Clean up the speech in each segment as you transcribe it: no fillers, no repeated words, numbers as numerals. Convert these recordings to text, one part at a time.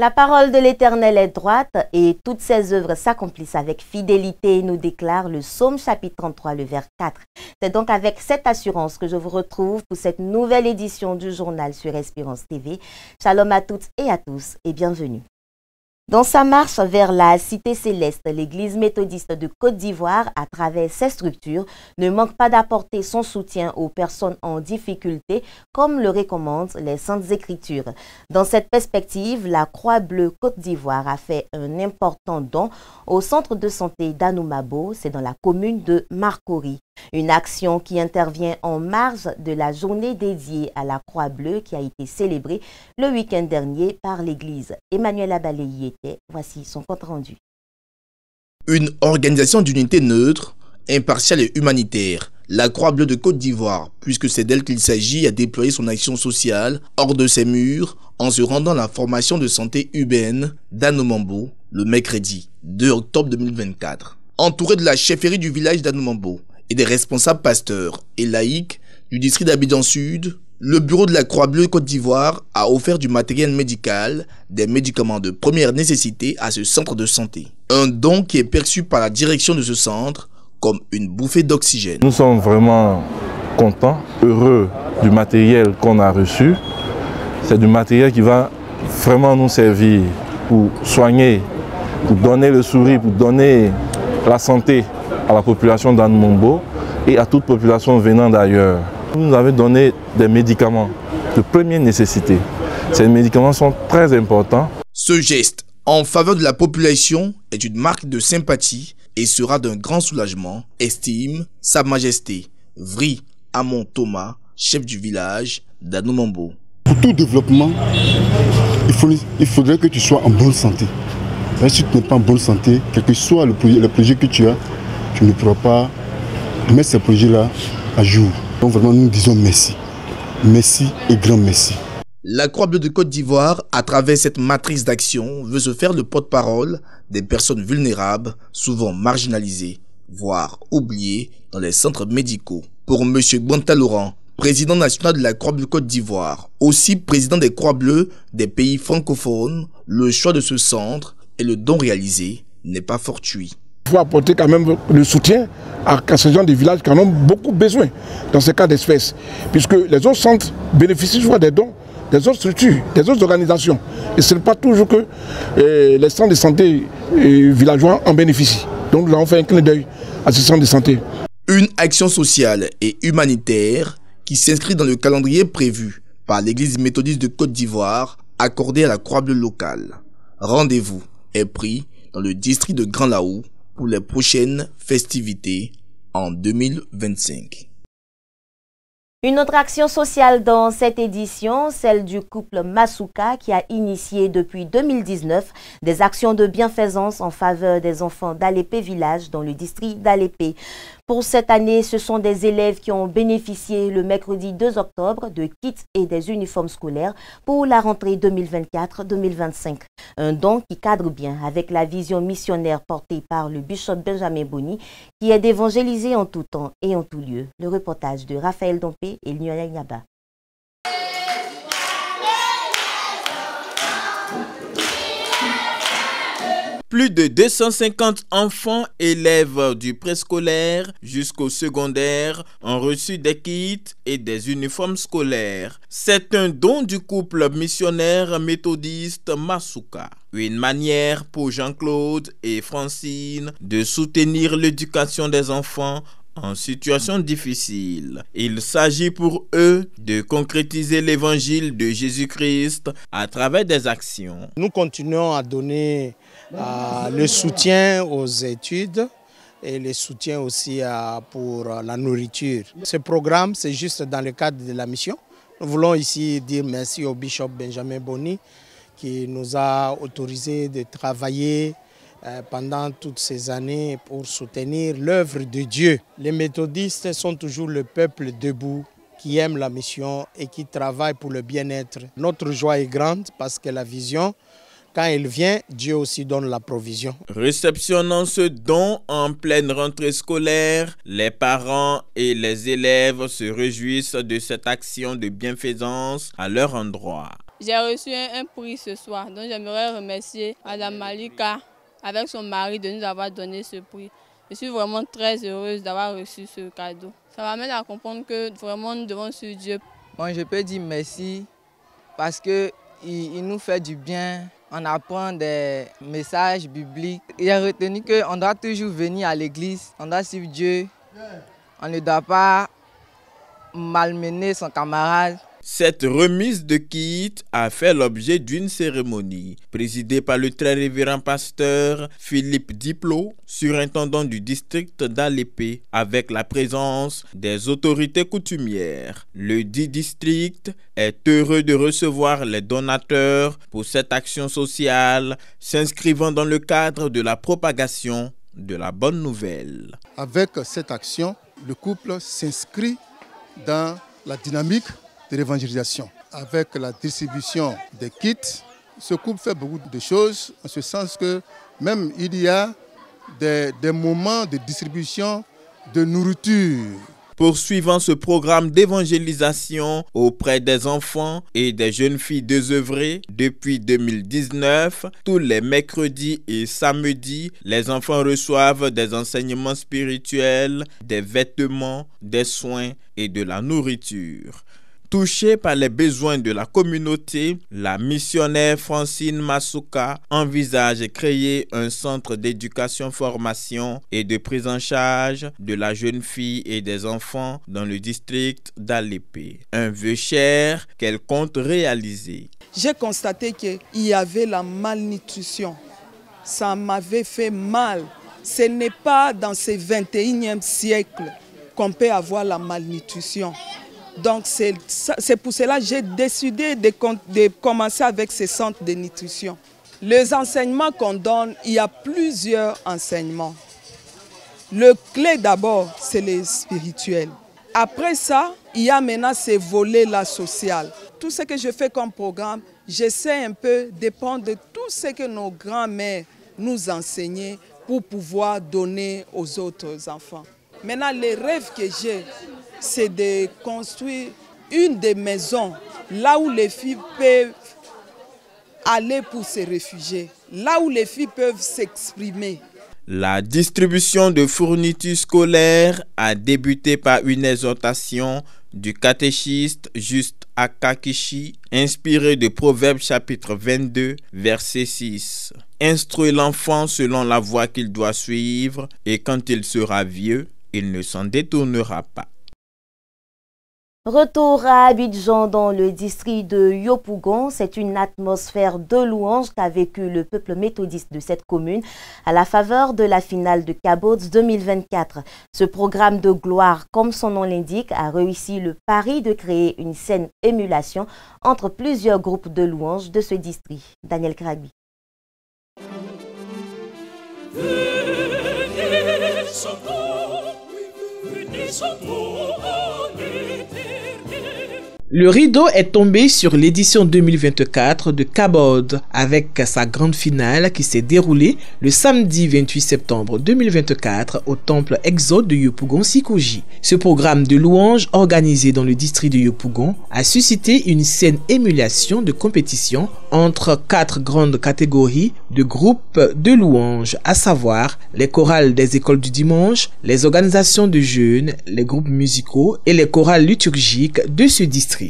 La parole de l'Éternel est droite et toutes ses œuvres s'accomplissent avec fidélité, nous déclare le Psaume chapitre 33, le vers 4. C'est donc avec cette assurance que je vous retrouve pour cette nouvelle édition du journal sur Espérance TV. Shalom à toutes et à tous et bienvenue. Dans sa marche vers la Cité Céleste, l'Église méthodiste de Côte d'Ivoire, à travers ses structures, ne manque pas d'apporter son soutien aux personnes en difficulté, comme le recommandent les Saintes Écritures. Dans cette perspective, la Croix-Bleue Côte d'Ivoire a fait un important don au centre de santé d'Anoumabo, c'est dans la commune de Marcory. Une action qui intervient en marge de la journée dédiée à la Croix-Bleue qui a été célébrée le week-end dernier par l'Église. Emmanuel Abalé y était. Voici son compte rendu. Une organisation d'unité neutre, impartiale et humanitaire, la Croix-Bleue de Côte d'Ivoire, puisque c'est d'elle qu'il s'agit, a déployé son action sociale hors de ses murs en se rendant à la formation de santé UBN d'Anoumabo le mercredi 2 octobre 2024. Entouré de la chefferie du village d'Anoumabo et des responsables pasteurs et laïcs du district d'Abidjan Sud, le bureau de la Croix-Bleue Côte d'Ivoire a offert du matériel médical, des médicaments de première nécessité à ce centre de santé. Un don qui est perçu par la direction de ce centre comme une bouffée d'oxygène. Nous sommes vraiment contents, heureux du matériel qu'on a reçu. C'est du matériel qui va vraiment nous servir pour soigner, pour donner le sourire, pour donner la santé à la population d'Anoumabo et à toute population venant d'ailleurs. Vous nous avez donné des médicaments de première nécessité. Ces médicaments sont très importants. Ce geste en faveur de la population est une marque de sympathie et sera d'un grand soulagement, estime Sa Majesté Vri Amon Thomas, chef du village d'Anoumabo. Pour tout développement, il faudrait que tu sois en bonne santé. Et si tu n'es pas en bonne santé, quel que soit le projet que tu as, tu ne pourras pas mettre ces projets-là à jour. Donc vraiment, nous disons merci. Merci et grand merci. La Croix-Bleue de Côte d'Ivoire, à travers cette matrice d'action, veut se faire le porte-parole des personnes vulnérables, souvent marginalisées, voire oubliées dans les centres médicaux. Pour M. Bonta Laurent, président national de la Croix-Bleue Côte d'Ivoire, aussi président des Croix-Bleues des pays francophones, le choix de ce centre et le don réalisé n'est pas fortuit. Il faut apporter quand même le soutien à ces gens des villages qui en ont beaucoup besoin dans ces cas d'espèces. Puisque les autres centres bénéficient souvent des dons des autres structures, des autres organisations. Et ce n'est pas toujours que les centres de santé villageois en bénéficient. Donc nous avons fait un clin d'œil à ces centres de santé. Une action sociale et humanitaire qui s'inscrit dans le calendrier prévu par l'Église méthodiste de Côte d'Ivoire accordé à la Croix-Bleue locale. Rendez-vous est pris dans le district de Grand Laou pour les prochaines festivités en 2025. Une autre action sociale dans cette édition, celle du couple Masuka qui a initié depuis 2019 des actions de bienfaisance en faveur des enfants d'Alépé Village dans le district d'Alépé. Pour cette année, ce sont des élèves qui ont bénéficié le mercredi 2 octobre de kits et des uniformes scolaires pour la rentrée 2024-2025. Un don qui cadre bien avec la vision missionnaire portée par le bishop Benjamin Boni qui est d'évangéliser en tout temps et en tout lieu. Le reportage de Raphaël Dompé et Lionel Nyaba. Plus de 250 enfants élèves du préscolaire jusqu'au secondaire ont reçu des kits et des uniformes scolaires. C'est un don du couple missionnaire méthodiste Masuka. Une manière pour Jean-Claude et Francine de soutenir l'éducation des enfants en situation difficile. Il s'agit pour eux de concrétiser l'évangile de Jésus-Christ à travers des actions. Nous continuons à donner le soutien aux études et le soutien aussi pour la nourriture. Ce programme, c'est juste dans le cadre de la mission. Nous voulons ici dire merci au bishop Benjamin Boni qui nous a autorisé de travailler pendant toutes ces années pour soutenir l'œuvre de Dieu. Les méthodistes sont toujours le peuple debout qui aime la mission et qui travaille pour le bien-être. Notre joie est grande parce que la vision, quand elle vient, Dieu aussi donne la provision. Réceptionnant ce don en pleine rentrée scolaire, les parents et les élèves se réjouissent de cette action de bienfaisance à leur endroit. J'ai reçu un prix ce soir, donc j'aimerais remercier Madame Malika avec son mari de nous avoir donné ce prix. Je suis vraiment très heureuse d'avoir reçu ce cadeau. Ça m'amène à comprendre que vraiment nous devons suivre Dieu. Bon, je peux dire merci parce qu'il nous fait du bien. On apprend des messages bibliques. Il a retenu qu'on doit toujours venir à l'église, on doit suivre Dieu. On ne doit pas malmener son camarade. Cette remise de kit a fait l'objet d'une cérémonie présidée par le très révérend pasteur Philippe Diplot, surintendant du district d'Alépé, avec la présence des autorités coutumières. Le dit district est heureux de recevoir les donateurs pour cette action sociale s'inscrivant dans le cadre de la propagation de la bonne nouvelle. Avec cette action, le couple s'inscrit dans la dynamique de l'évangélisation. Avec la distribution des kits, ce couple fait beaucoup de choses, en ce sens que même il y a des moments de distribution de nourriture. Poursuivant ce programme d'évangélisation auprès des enfants et des jeunes filles désœuvrées depuis 2019, tous les mercredis et samedis, les enfants reçoivent des enseignements spirituels, des vêtements, des soins et de la nourriture. Touchée par les besoins de la communauté, la missionnaire Francine Masuka envisage de créer un centre d'éducation-formation et de prise en charge de la jeune fille et des enfants dans le district d'Alépé. Un vœu cher qu'elle compte réaliser. J'ai constaté qu'il y avait la malnutrition. Ça m'avait fait mal. Ce n'est pas dans ce 21e siècle qu'on peut avoir la malnutrition. Donc c'est pour cela que j'ai décidé de commencer avec ces centres de nutrition. Les enseignements qu'on donne, il y a plusieurs enseignements. Le clé d'abord, c'est le spirituel. Après ça, il y a maintenant ces volets-là social. Tout ce que je fais comme programme, j'essaie un peu de prendre de tout ce que nos grands-mères nous enseignaient pour pouvoir donner aux autres enfants. Maintenant, les rêves que j'ai, c'est de construire une des maisons là où les filles peuvent aller pour se réfugier, là où les filles peuvent s'exprimer. La distribution de fournitures scolaires a débuté par une exhortation du catéchiste Juste Akakishi, inspiré de Proverbes chapitre 22, verset 6. Instruis l'enfant selon la voie qu'il doit suivre, et quand il sera vieux, il ne s'en détournera pas. Retour à Abidjan dans le district de Yopougon. C'est une atmosphère de louange qu'a vécu le peuple méthodiste de cette commune à la faveur de la finale de Cabods 2024. Ce programme de gloire, comme son nom l'indique, a réussi le pari de créer une saine émulation entre plusieurs groupes de louanges de ce district. Daniel Krabi. Le rideau est tombé sur l'édition 2024 de Cabod avec sa grande finale qui s'est déroulée le samedi 28 septembre 2024 au temple Exode de Yopougon-Sikoji. Ce programme de louanges organisé dans le district de Yopougon a suscité une saine émulation de compétition entre 4 grandes catégories de groupes de louanges, à savoir les chorales des écoles du dimanche, les organisations de jeunes, les groupes musicaux et les chorales liturgiques de ce district.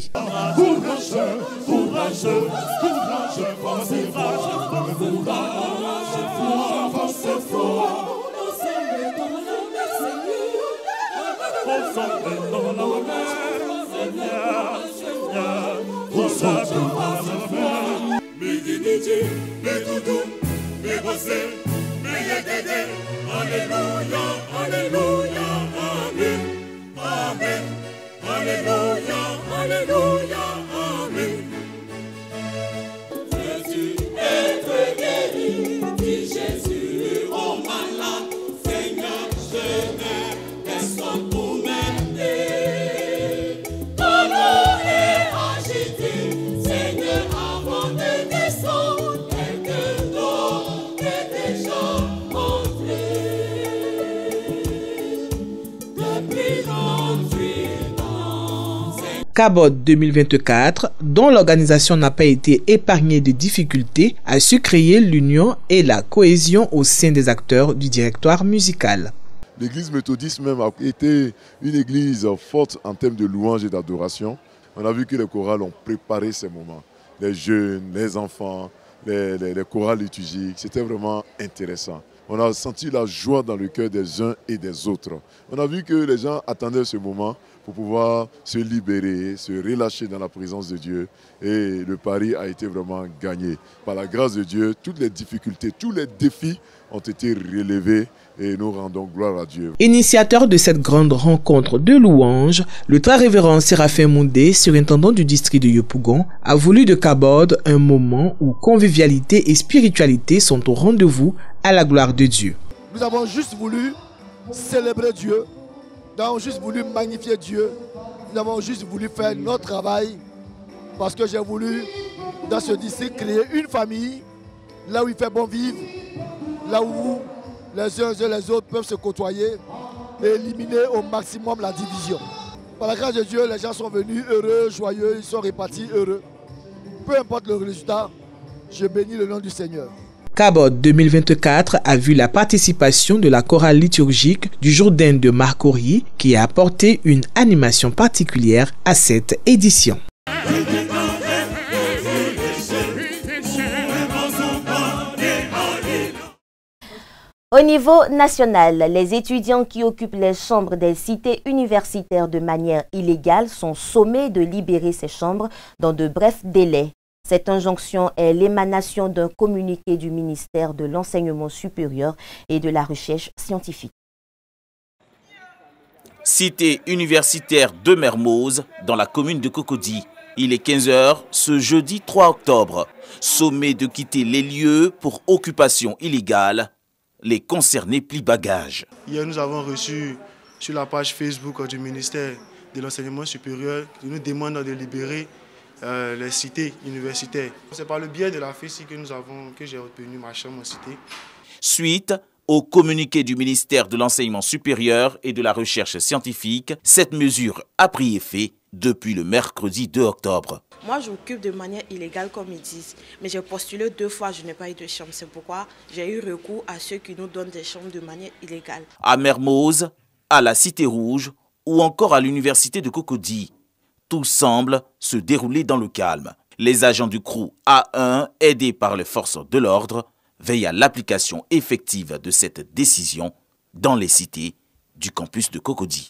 Cabode 2024, dont l'organisation n'a pas été épargnée de difficultés, a su créer l'union et la cohésion au sein des acteurs du directoire musical. L'église méthodiste même a été une église forte en termes de louange et d'adoration. On a vu que les chorales ont préparé ces moments. Les jeunes, les enfants, les chorales liturgiques, c'était vraiment intéressant. On a senti la joie dans le cœur des uns et des autres. On a vu que les gens attendaient ce moment pour pouvoir se libérer, se relâcher dans la présence de Dieu. Et le pari a été vraiment gagné. Par la grâce de Dieu, toutes les difficultés, tous les défis ont été relevés et nous rendons gloire à Dieu. Initiateur de cette grande rencontre de louanges, le très révérend Séraphin Moundé, surintendant du district de Yopougon, a voulu de Cabode un moment où convivialité et spiritualité sont au rendez-vous à la gloire de Dieu. Nous avons juste voulu célébrer Dieu, nous avons juste voulu magnifier Dieu, nous avons juste voulu faire notre travail parce que j'ai voulu dans ce district créer une famille là où il fait bon vivre, là où les uns et les autres peuvent se côtoyer et éliminer au maximum la division. Par la grâce de Dieu, les gens sont venus heureux, joyeux, ils sont repartis heureux. Peu importe le résultat, je bénis le nom du Seigneur. Cabode 2024 a vu la participation de la chorale liturgique du Jourdain de Marcory qui a apporté une animation particulière à cette édition. Au niveau national, les étudiants qui occupent les chambres des cités universitaires de manière illégale sont sommés de libérer ces chambres dans de brefs délais. Cette injonction est l'émanation d'un communiqué du ministère de l'Enseignement supérieur et de la Recherche scientifique. Cité universitaire de Mermoz, dans la commune de Cocody. Il est 15 h ce jeudi 3 octobre. Sommés de quitter les lieux pour occupation illégale. Les concernés plient bagages. Hier, nous avons reçu sur la page Facebook du ministère de l'Enseignement supérieur qui nous demande de libérer les cités universitaires. C'est par le biais de la FESI que j'ai obtenu ma chambre en cité. Suite au communiqué du ministère de l'Enseignement supérieur et de la Recherche scientifique, cette mesure a pris effet depuis le mercredi 2 octobre. Moi, j'occupe de manière illégale, comme ils disent. Mais j'ai postulé 2 fois, je n'ai pas eu de chambre. C'est pourquoi j'ai eu recours à ceux qui nous donnent des chambres de manière illégale. À Mermoz, à la Cité Rouge ou encore à l'université de Cocody, tout semble se dérouler dans le calme. Les agents du CROU A1, aidés par les forces de l'ordre, veillent à l'application effective de cette décision dans les cités du campus de Cocody.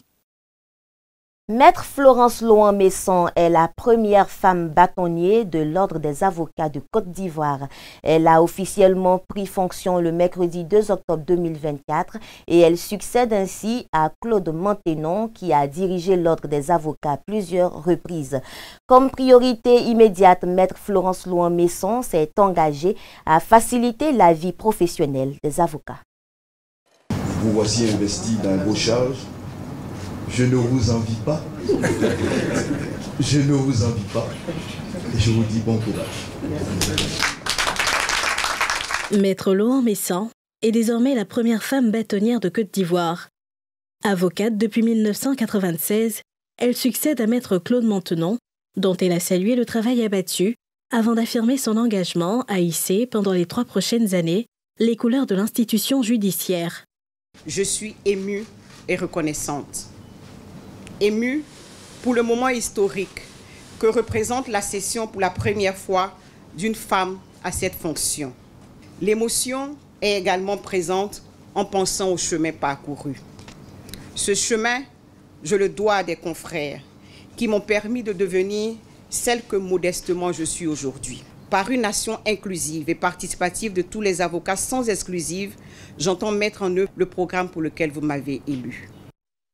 Maître Florence Louan-Messon est la première femme bâtonnier de l'Ordre des avocats de Côte d'Ivoire. Elle a officiellement pris fonction le mercredi 2 octobre 2024 et elle succède ainsi à Claude Mantenon qui a dirigé l'Ordre des avocats à plusieurs reprises. Comme priorité immédiate, Maître Florence Louan-Messon s'est engagée à faciliter la vie professionnelle des avocats. Vous voici investi d'un beau charge. Je ne vous envie pas. Je ne vous envie pas. Et je vous dis bon courage. Maître Louan-Messon est désormais la première femme bâtonnière de Côte d'Ivoire. Avocate depuis 1996, elle succède à Maître Claude Mantenon, dont elle a salué le travail abattu avant d'affirmer son engagement à hisser pendant les 3 prochaines années les couleurs de l'institution judiciaire. Je suis émue et reconnaissante. Émue pour le moment historique que représente la cession pour la première fois d'une femme à cette fonction. L'émotion est également présente en pensant au chemin parcouru. Ce chemin, je le dois à des confrères qui m'ont permis de devenir celle que modestement je suis aujourd'hui. Par une nation inclusive et participative de tous les avocats sans exclusive, j'entends mettre en œuvre le programme pour lequel vous m'avez élu.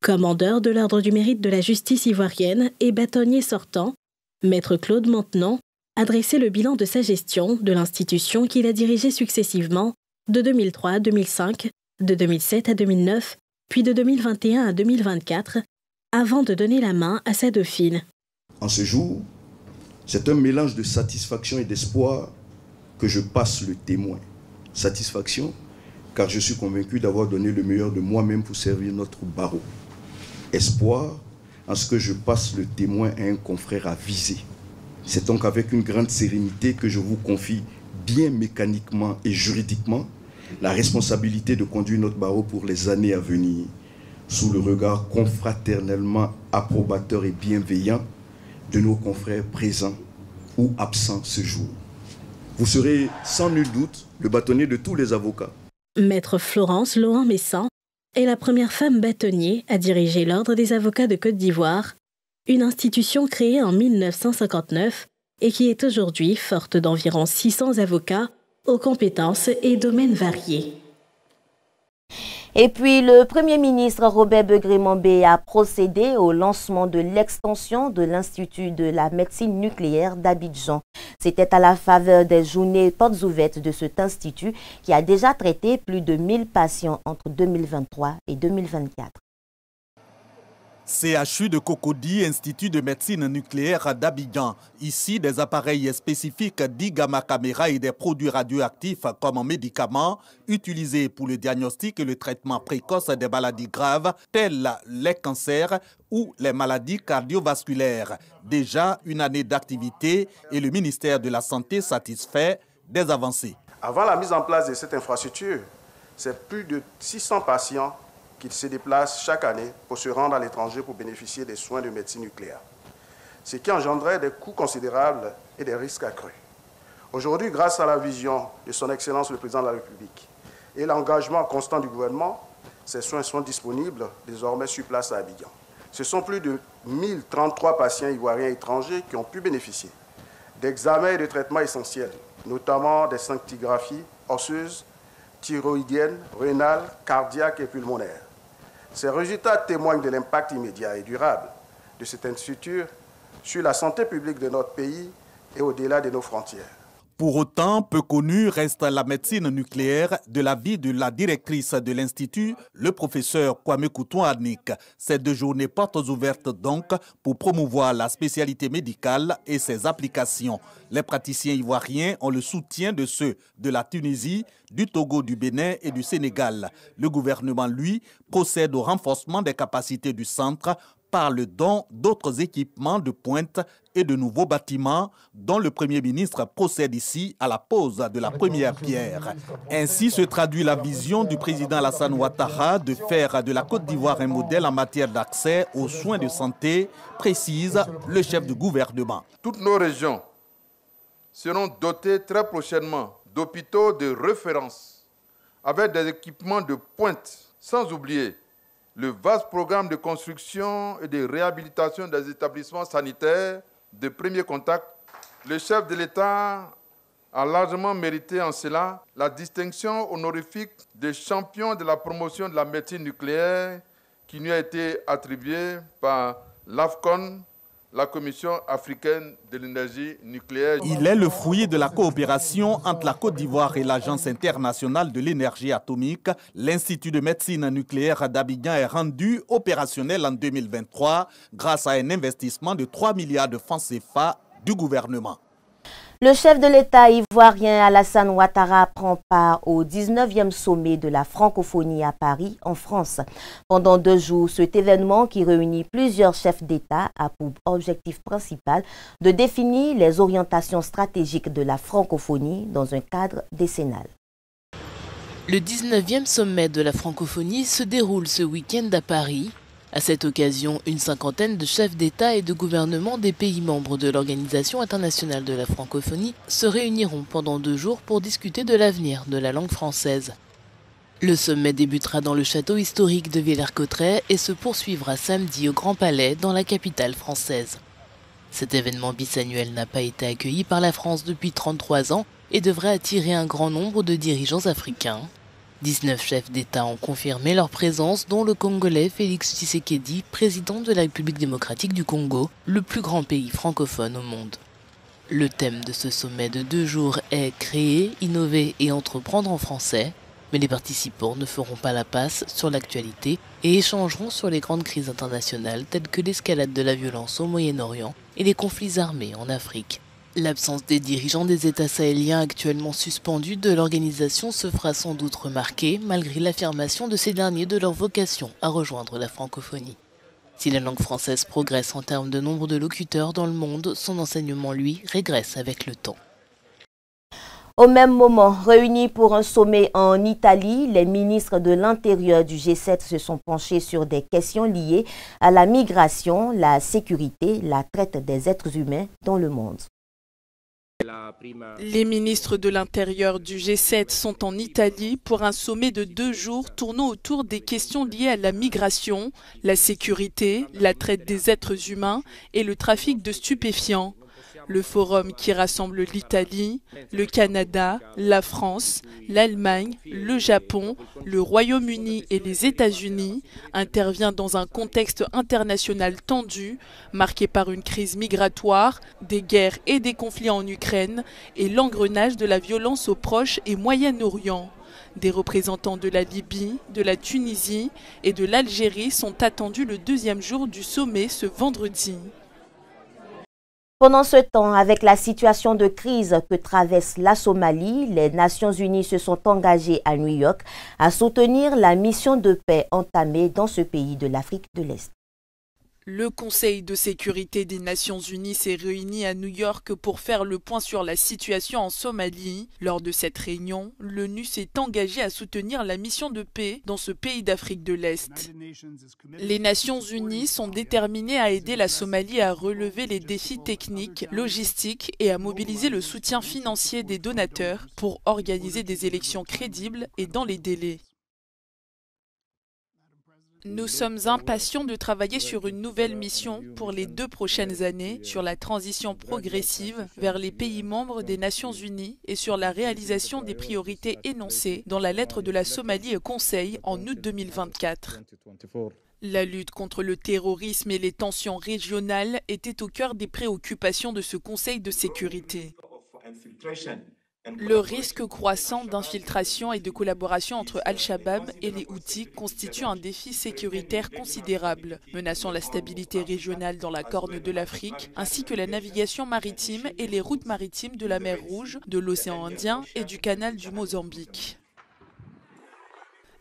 Commandeur de l'Ordre du mérite de la justice ivoirienne et bâtonnier sortant, Maître Claude Mantenon a dressé le bilan de sa gestion de l'institution qu'il a dirigée successivement de 2003 à 2005, de 2007 à 2009, puis de 2021 à 2024, avant de donner la main à sa dauphine. En ce jour, c'est un mélange de satisfaction et d'espoir que je passe le témoin. Satisfaction, car je suis convaincu d'avoir donné le meilleur de moi-même pour servir notre barreau. Espoir, en ce que je passe le témoin à un confrère avisé. C'est donc avec une grande sérénité que je vous confie, bien mécaniquement et juridiquement, la responsabilité de conduire notre barreau pour les années à venir, sous le regard confraternellement approbateur et bienveillant de nos confrères présents ou absents ce jour. Vous serez sans nul doute le bâtonnier de tous les avocats. Maître Florence Laurent-Messan est la première femme bâtonnier à diriger l'Ordre des avocats de Côte d'Ivoire, une institution créée en 1959 et qui est aujourd'hui forte d'environ 600 avocats aux compétences et domaines variés. Et puis, le Premier ministre Robert Begré-Mambé a procédé au lancement de l'extension de l'Institut de la médecine nucléaire d'Abidjan. C'était à la faveur des journées portes ouvertes de cet institut qui a déjà traité plus de 1000 patients entre 2023 et 2024. CHU de Cocody, Institut de médecine nucléaire d'Abidjan. Ici, des appareils spécifiques dits gamma caméra et des produits radioactifs comme médicaments utilisés pour le diagnostic et le traitement précoce des maladies graves telles les cancers ou les maladies cardiovasculaires. Déjà une année d'activité et le ministère de la Santé satisfait des avancées. Avant la mise en place de cette infrastructure, c'est plus de 600 patients qui se déplacent chaque année pour se rendre à l'étranger pour bénéficier des soins de médecine nucléaire, ce qui engendrait des coûts considérables et des risques accrus. Aujourd'hui, grâce à la vision de son Excellence le Président de la République et l'engagement constant du gouvernement, ces soins sont disponibles désormais sur place à Abidjan. Ce sont plus de 1033 patients ivoiriens étrangers qui ont pu bénéficier d'examens et de traitements essentiels, notamment des scintigraphies osseuses, thyroïdiennes, rénales, cardiaques et pulmonaires. Ces résultats témoignent de l'impact immédiat et durable de cet institut sur la santé publique de notre pays et au-delà de nos frontières. Pour autant, peu connue reste la médecine nucléaire de l'avis de la directrice de l'Institut, le professeur Kwame Koutou-Anik. Ces 2 journées portes ouvertes donc pour promouvoir la spécialité médicale et ses applications. Les praticiens ivoiriens ont le soutien de ceux de la Tunisie, du Togo, du Bénin et du Sénégal. Le gouvernement, lui, procède au renforcement des capacités du centre par le don d'autres équipements de pointe et de nouveaux bâtiments dont le Premier ministre procède ici à la pose de la première pierre. Ainsi se traduit la vision du président Alassane Ouattara de faire de la Côte d'Ivoire un modèle en matière d'accès aux soins de santé, précise le chef du gouvernement. Toutes nos régions seront dotées très prochainement d'hôpitaux de référence avec des équipements de pointe, sans oublier le vaste programme de construction et de réhabilitation des établissements sanitaires de premier contact. Le chef de l'État a largement mérité en cela la distinction honorifique de champion de la promotion de la médecine nucléaire qui lui a été attribuée par l'AFCON, la Commission africaine de l'énergie nucléaire. Il est le fruit de la coopération entre la Côte d'Ivoire et l'Agence internationale de l'énergie atomique. L'Institut de médecine nucléaire d'Abidjan est rendu opérationnel en 2023 grâce à un investissement de 3 milliards de francs CFA du gouvernement. Le chef de l'État ivoirien Alassane Ouattara prend part au 19e sommet de la francophonie à Paris, en France. Pendant 2 jours, cet événement qui réunit plusieurs chefs d'État a pour objectif principal de définir les orientations stratégiques de la francophonie dans un cadre décennal. Le 19e sommet de la francophonie se déroule ce week-end à Paris. À cette occasion, une cinquantaine de chefs d'État et de gouvernement des pays membres de l'Organisation internationale de la francophonie se réuniront pendant 2 jours pour discuter de l'avenir de la langue française. Le sommet débutera dans le château historique de Villers-Cotterêts et se poursuivra samedi au Grand Palais dans la capitale française. Cet événement bisannuel n'a pas été accueilli par la France depuis 33 ans et devrait attirer un grand nombre de dirigeants africains. 19 chefs d'État ont confirmé leur présence, dont le Congolais Félix Tshisekedi, président de la République démocratique du Congo, le plus grand pays francophone au monde. Le thème de ce sommet de 2 jours est « Créer, innover et entreprendre en français », mais les participants ne feront pas la passe sur l'actualité et échangeront sur les grandes crises internationales telles que l'escalade de la violence au Moyen-Orient et les conflits armés en Afrique. L'absence des dirigeants des États sahéliens actuellement suspendus de l'organisation se fera sans doute remarquer, malgré l'affirmation de ces derniers de leur vocation à rejoindre la francophonie. Si la langue française progresse en termes de nombre de locuteurs dans le monde, son enseignement, lui, régresse avec le temps. Au même moment, réunis pour un sommet en Italie, les ministres de l'Intérieur du G7 se sont penchés sur des questions liées à la migration, la sécurité, la traite des êtres humains dans le monde. Les ministres de l'Intérieur du G7 sont en Italie pour un sommet de 2 jours tournant autour des questions liées à la migration, la sécurité, la traite des êtres humains et le trafic de stupéfiants. Le forum qui rassemble l'Italie, le Canada, la France, l'Allemagne, le Japon, le Royaume-Uni et les États-Unis intervient dans un contexte international tendu, marqué par une crise migratoire, des guerres et des conflits en Ukraine et l'engrenage de la violence au Proche et Moyen-Orient. Des représentants de la Libye, de la Tunisie et de l'Algérie sont attendus le 2e jour du sommet ce vendredi. Pendant ce temps, avec la situation de crise que traverse la Somalie, les Nations Unies se sont engagées à New York à soutenir la mission de paix entamée dans ce pays de l'Afrique de l'Est. Le Conseil de sécurité des Nations Unies s'est réuni à New York pour faire le point sur la situation en Somalie. Lors de cette réunion, l'ONU s'est engagée à soutenir la mission de paix dans ce pays d'Afrique de l'Est. Les Nations Unies sont déterminées à aider la Somalie à relever les défis techniques, logistiques et à mobiliser le soutien financier des donateurs pour organiser des élections crédibles et dans les délais. Nous sommes impatients de travailler sur une nouvelle mission pour les 2 prochaines années sur la transition progressive vers les pays membres des Nations Unies et sur la réalisation des priorités énoncées dans la lettre de la Somalie au Conseil en août 2024. La lutte contre le terrorisme et les tensions régionales étaient au cœur des préoccupations de ce Conseil de sécurité. Le risque croissant d'infiltration et de collaboration entre Al-Shabaab et les Houthis constitue un défi sécuritaire considérable, menaçant la stabilité régionale dans la Corne de l'Afrique, ainsi que la navigation maritime et les routes maritimes de la mer Rouge, de l'océan Indien et du canal du Mozambique.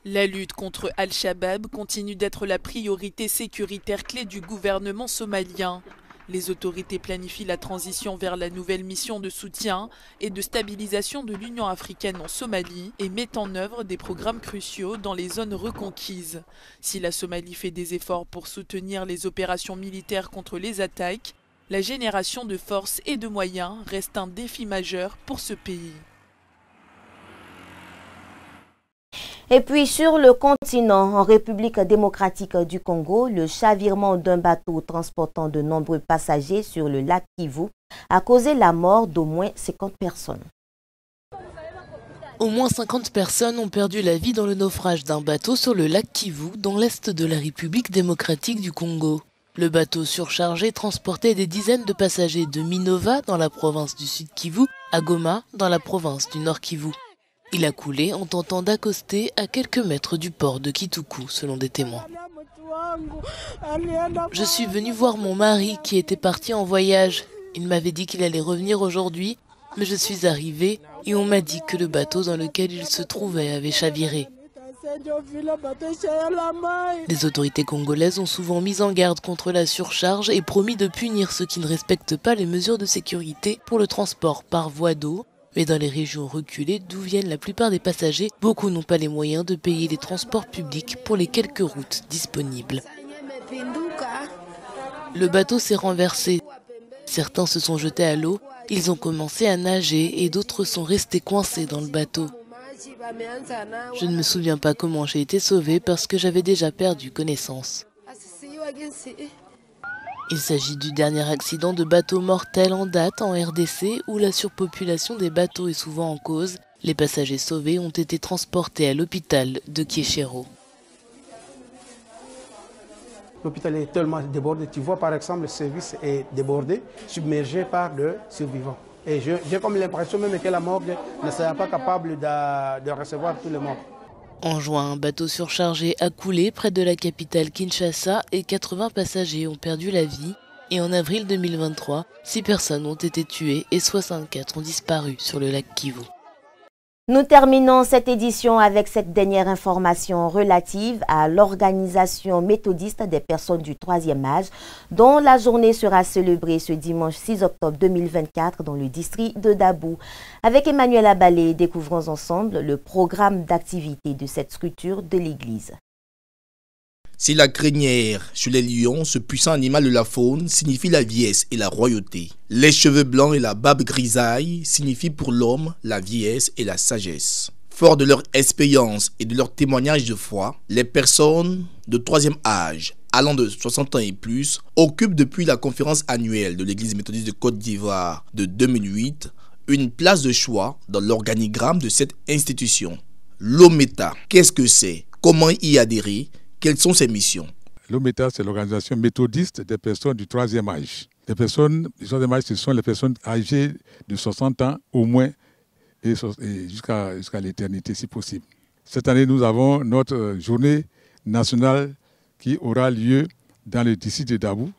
La lutte contre Al-Shabaab continue d'être la priorité sécuritaire clé du gouvernement somalien. Les autorités planifient la transition vers la nouvelle mission de soutien et de stabilisation de l'Union africaine en Somalie et mettent en œuvre des programmes cruciaux dans les zones reconquises. Si la Somalie fait des efforts pour soutenir les opérations militaires contre les attaques, la génération de forces et de moyens reste un défi majeur pour ce pays. Et puis sur le continent, en République démocratique du Congo, le chavirement d'un bateau transportant de nombreux passagers sur le lac Kivu a causé la mort d'au moins 50 personnes. Au moins 50 personnes ont perdu la vie dans le naufrage d'un bateau sur le lac Kivu, dans l'est de la République démocratique du Congo. Le bateau surchargé transportait des dizaines de passagers de Minova, dans la province du Sud Kivu, à Goma, dans la province du Nord Kivu. Il a coulé en tentant d'accoster à quelques mètres du port de Kituku, selon des témoins. Je suis venue voir mon mari qui était parti en voyage. Il m'avait dit qu'il allait revenir aujourd'hui, mais je suis arrivée et on m'a dit que le bateau dans lequel il se trouvait avait chaviré. Les autorités congolaises ont souvent mis en garde contre la surcharge et promis de punir ceux qui ne respectent pas les mesures de sécurité pour le transport par voie d'eau. Mais dans les régions reculées d'où viennent la plupart des passagers, beaucoup n'ont pas les moyens de payer les transports publics pour les quelques routes disponibles. Le bateau s'est renversé. Certains se sont jetés à l'eau, ils ont commencé à nager et d'autres sont restés coincés dans le bateau. Je ne me souviens pas comment j'ai été sauvée parce que j'avais déjà perdu connaissance. Il s'agit du dernier accident de bateau mortel en date en RDC où la surpopulation des bateaux est souvent en cause. Les passagers sauvés ont été transportés à l'hôpital de Kieshero. L'hôpital est tellement débordé. Tu vois par exemple le service est débordé, submergé par de survivants. Et j'ai comme l'impression même que la morgue ne sera pas capable de recevoir tous les morts. En juin, un bateau surchargé a coulé près de la capitale Kinshasa et 80 passagers ont perdu la vie. Et en avril 2023, 6 personnes ont été tuées et 64 ont disparu sur le lac Kivu. Nous terminons cette édition avec cette dernière information relative à l'organisation méthodiste des personnes du 3e âge, dont la journée sera célébrée ce dimanche 6 octobre 2024 dans le district de Dabou. Avec Emmanuel Abalé, découvrons ensemble le programme d'activité de cette structure de l'Église. Si la crinière sur les lions, ce puissant animal de la faune, signifie la vieillesse et la royauté. Les cheveux blancs et la barbe grisaille signifient pour l'homme la vieillesse et la sagesse. Fort de leur expérience et de leur témoignage de foi, les personnes de 3e âge, allant de 60 ans et plus, occupent depuis la conférence annuelle de l'Église méthodiste de Côte d'Ivoire de 2008 une place de choix dans l'organigramme de cette institution. L'OMETA, qu'est-ce que c'est? Comment y adhérer? Quelles sont ses missions? L'OMETA, c'est l'organisation méthodiste des personnes du 3e âge. Les personnes du 3e âge, ce sont les personnes âgées de 60 ans au moins et jusqu'à l'éternité si possible. Cette année, nous avons notre journée nationale qui aura lieu dans le district de Dabou,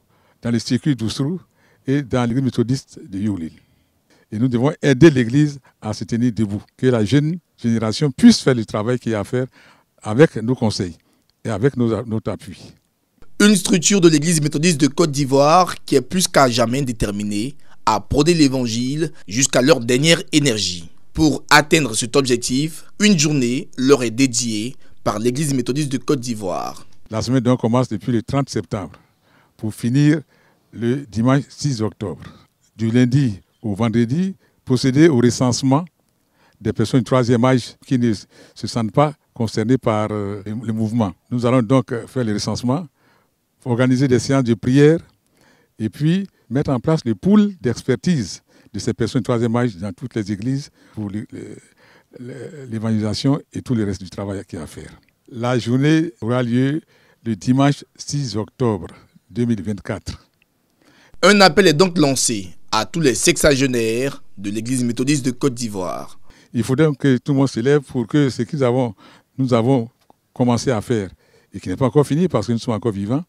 dans le circuit d'Oussrou et dans l'église méthodiste de Youlil. Et nous devons aider l'église à se tenir debout, que la jeune génération puisse faire le travail qu'il y a à faire avec nos conseils et avec notre appui. Une structure de l'Église méthodiste de Côte d'Ivoire qui est plus qu'à jamais déterminée à prôner l'Évangile jusqu'à leur dernière énergie. Pour atteindre cet objectif, une journée leur est dédiée par l'Église méthodiste de Côte d'Ivoire. La semaine donc commence depuis le 30 septembre pour finir le dimanche 6 octobre. Du lundi au vendredi, procéder au recensement des personnes du 3e âge qui ne se sentent pas concernés par le mouvement. Nous allons donc faire le recensement, organiser des séances de prière et puis mettre en place le pool d'expertise de ces personnes du 3e âge dans toutes les églises pour l'évangélisation et tout le reste du travail qu'il y a à faire. La journée aura lieu le dimanche 6 octobre 2024. Un appel est donc lancé à tous les sexagénaires de l'Église méthodiste de Côte d'Ivoire. Il faut donc que tout le monde se lève pour que ce que nous avons commencé à faire et qui n'est pas encore fini parce que nous sommes encore vivants,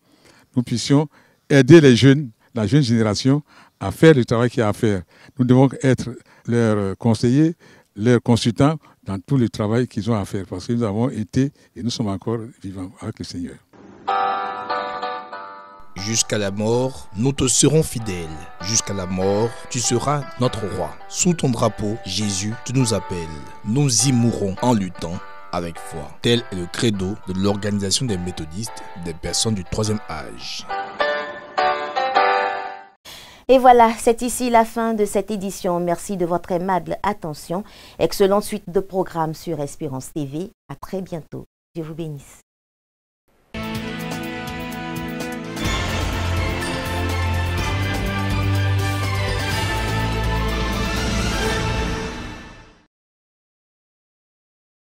nous puissions aider les jeunes, la jeune génération à faire le travail qu'il y a à faire. Nous devons être leurs conseillers, leurs consultants dans tout le travail qu'ils ont à faire parce que nous avons été et nous sommes encore vivants avec le Seigneur. Jusqu'à la mort, nous te serons fidèles. Jusqu'à la mort, tu seras notre roi. Sous ton drapeau, Jésus, tu nous appelles. Nous y mourrons en luttant avec foi. Tel est le credo de l'organisation des méthodistes des personnes du 3e âge. Et voilà, c'est ici la fin de cette édition. Merci de votre aimable attention. Excellente suite de programmes sur Espérance TV. À très bientôt. Dieu vous bénisse.